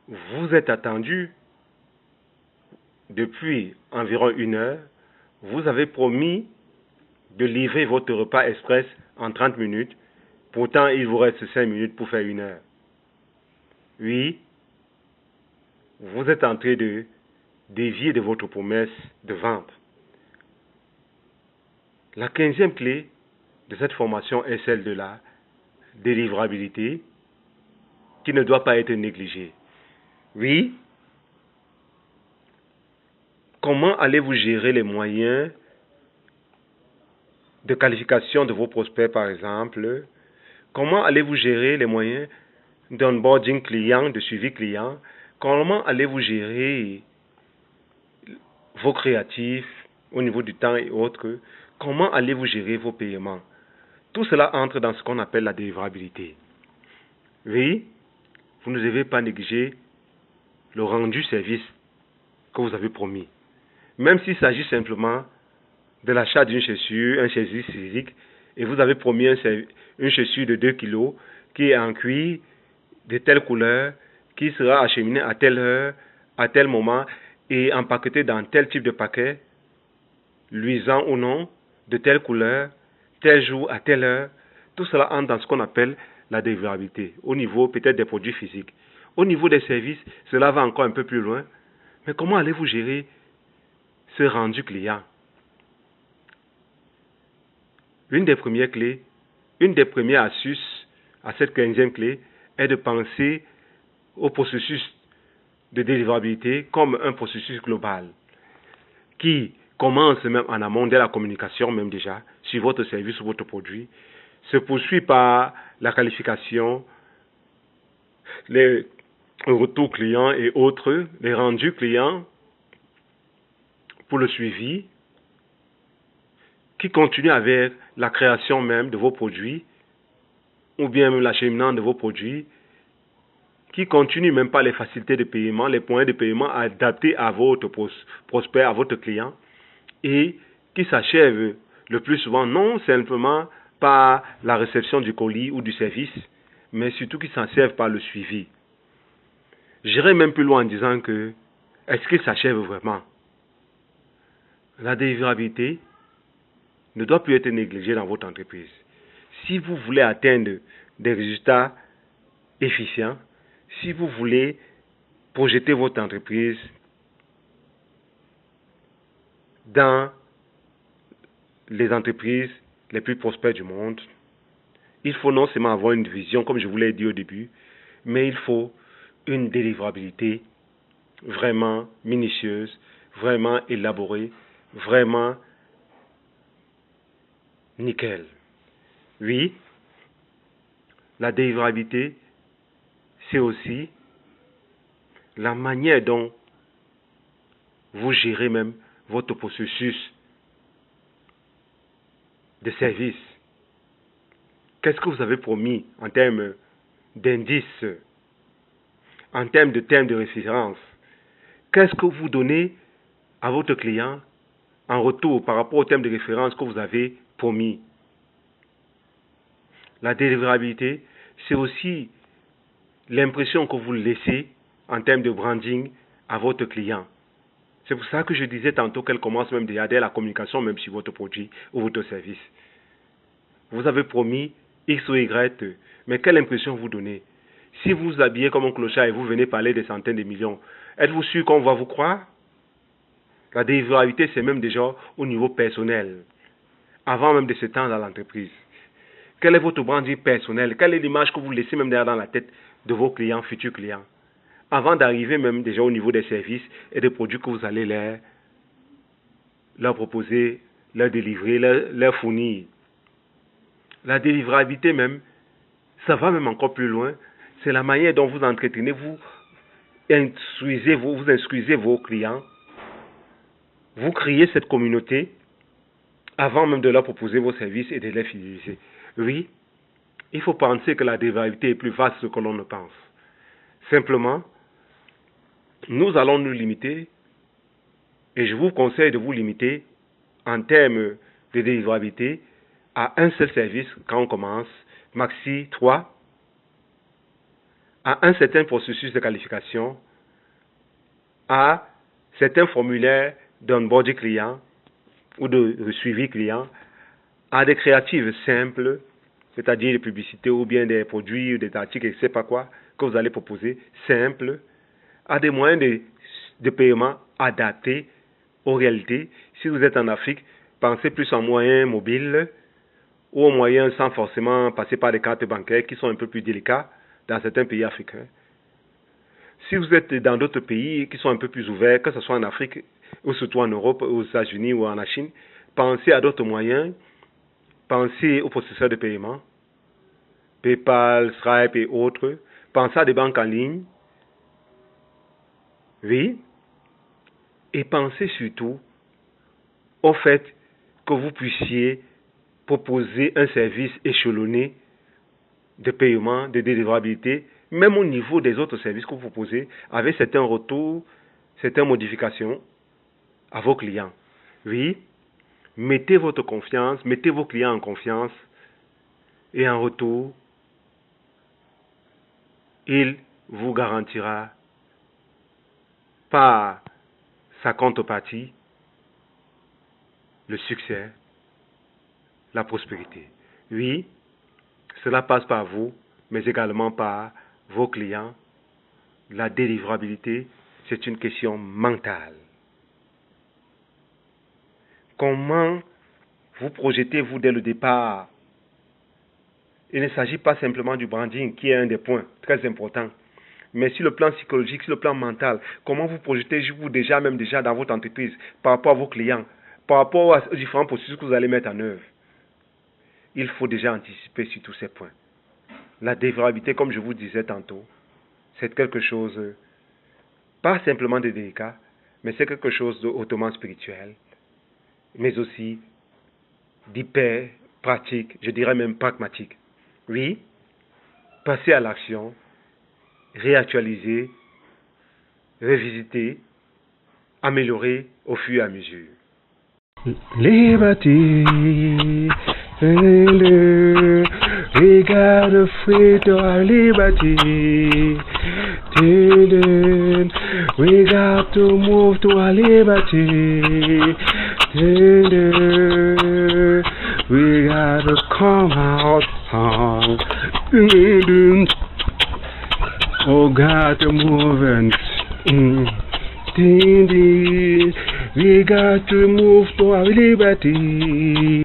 vous êtes attendu depuis environ 1 heure, vous avez promis de livrer votre repas express en 30 minutes, pourtant il vous reste 5 minutes pour faire 1 heure. Oui, vous êtes en train de dévier de votre promesse de vente. La 15e clé de cette formation est celle de la délivrabilité qui ne doit pas être négligée. Oui, comment allez-vous gérer les moyens de qualification de vos prospects, par exemple? Comment allez-vous gérer les moyens d'onboarding client, de suivi client? Comment allez-vous gérer vos créatifs au niveau du temps et autres? Comment allez-vous gérer vos paiements? Tout cela entre dans ce qu'on appelle la délivrabilité. Oui, vous ne devez pas négliger le rendu service que vous avez promis. Même s'il s'agit simplement de l'achat d'une chaussure, un service physique, et vous avez promis une chaussure de 2 kg qui est en cuir, de telle couleur, qui sera acheminée à telle heure, à tel moment, et empaquetée dans tel type de paquet, luisant ou non, de telle couleur, tel jour, à telle heure. Tout cela entre dans ce qu'on appelle la délivrabilité, au niveau peut-être des produits physiques. Au niveau des services, cela va encore un peu plus loin. Mais comment allez-vous gérer ce rendu client? Une des premières clés, une des premières astuces à cette 15e clé est de penser au processus de délivrabilité comme un processus global qui commence même en amont de la communication même déjà sur votre service ou votre produit, se poursuit par la qualification, les retours clients et autres, les rendus clients pour le suivi, qui continue avec la création même de vos produits ou bien même l'acheminement de vos produits, qui continue même par les facilités de paiement, les points de paiement adaptés à votre prospect, à votre client, et qui s'achève le plus souvent non simplement par la réception du colis ou du service, mais surtout qui s'en servent par le suivi. J'irai même plus loin en disant que est-ce qu'il s'achève vraiment? La délivrabilité ne doit plus être négligée dans votre entreprise. Si vous voulez atteindre des résultats efficients, si vous voulez projeter votre entreprise dans les entreprises les plus prospères du monde, il faut non seulement avoir une vision, comme je vous l'ai dit au début, mais il faut une délivrabilité vraiment minutieuse, vraiment élaborée, vraiment nickel. Oui, la délivrabilité, c'est aussi la manière dont vous gérez même votre processus de service. Qu'est-ce que vous avez promis en termes d'indices, en termes de thèmes de référence? Qu'est-ce que vous donnez à votre client en retour par rapport au thème de référence que vous avez promis? La délivrabilité, c'est aussi l'impression que vous laissez en termes de branding à votre client. C'est pour ça que je disais tantôt qu'elle commence même déjà dès la communication même sur votre produit ou votre service. Vous avez promis X ou Y, mais quelle impression vous donnez? Si vous vous habillez comme un clochard et vous venez parler des centaines de millions, êtes-vous sûr qu'on va vous croire? La délivrabilité, c'est même déjà au niveau personnel, avant même de se tendre à l'entreprise. Quel est votre branding personnel? Quelle est l'image que vous laissez même derrière dans la tête de vos clients, futurs clients? Avant d'arriver même déjà au niveau des services et des produits que vous allez leur proposer, leur délivrer, leur fournir. La délivrabilité même, ça va même encore plus loin. C'est la manière dont vous entretenez, vous instruisez vos clients. Vous créez cette communauté avant même de leur proposer vos services et de les fidéliser. Oui, il faut penser que la délivrabilité est plus vaste que l'on ne pense. Simplement, nous allons nous limiter, et je vous conseille de vous limiter en termes de délivrabilité à un seul service quand on commence, maxi 3, à un certain processus de qualification, à certains formulaires d'onboarding client ou de suivi client, à des créatives simples, c'est-à-dire des publicités ou bien des produits ou des articles, je ne sais pas quoi, que vous allez proposer, simples, à des moyens de paiement adaptés aux réalités. Si vous êtes en Afrique, pensez plus en moyens mobiles ou aux moyens sans forcément passer par des cartes bancaires qui sont un peu plus délicats dans certains pays africains. Si vous êtes dans d'autres pays qui sont un peu plus ouverts, que ce soit en Afrique ou surtout en Europe, aux États-Unis ou en Chine, pensez à d'autres moyens. Pensez aux processeurs de paiement, PayPal, Stripe et autres. Pensez à des banques en ligne. Oui. Et pensez surtout au fait que vous puissiez proposer un service échelonné de paiement, de délivrabilité, même au niveau des autres services que vous proposez, avec certains retours, certaines modifications à vos clients. Oui. Mettez votre confiance, mettez vos clients en confiance et en retour, il vous garantira par sa contrepartie le succès, la prospérité. Oui, cela passe par vous, mais également par vos clients. La délivrabilité, c'est une question mentale. Comment vous projetez-vous dès le départ? Il ne s'agit pas simplement du branding, qui est un des points très importants, mais sur le plan psychologique, sur le plan mental, comment vous projetez-vous déjà dans votre entreprise, par rapport à vos clients, par rapport aux différents processus que vous allez mettre en œuvre. Il faut déjà anticiper sur tous ces points. La délivrabilité, comme je vous disais tantôt, c'est quelque chose, pas simplement de délicat, mais c'est quelque chose de hautement spirituel, mais aussi d'hyper pratique, je dirais même pragmatique. Oui, passer à l'action, réactualiser, revisiter, améliorer au fur et à mesure. Liberty, we gotta free to our liberty. We got to move to our liberty. We gotta come out. Oh, got to move and we got to move to our liberty.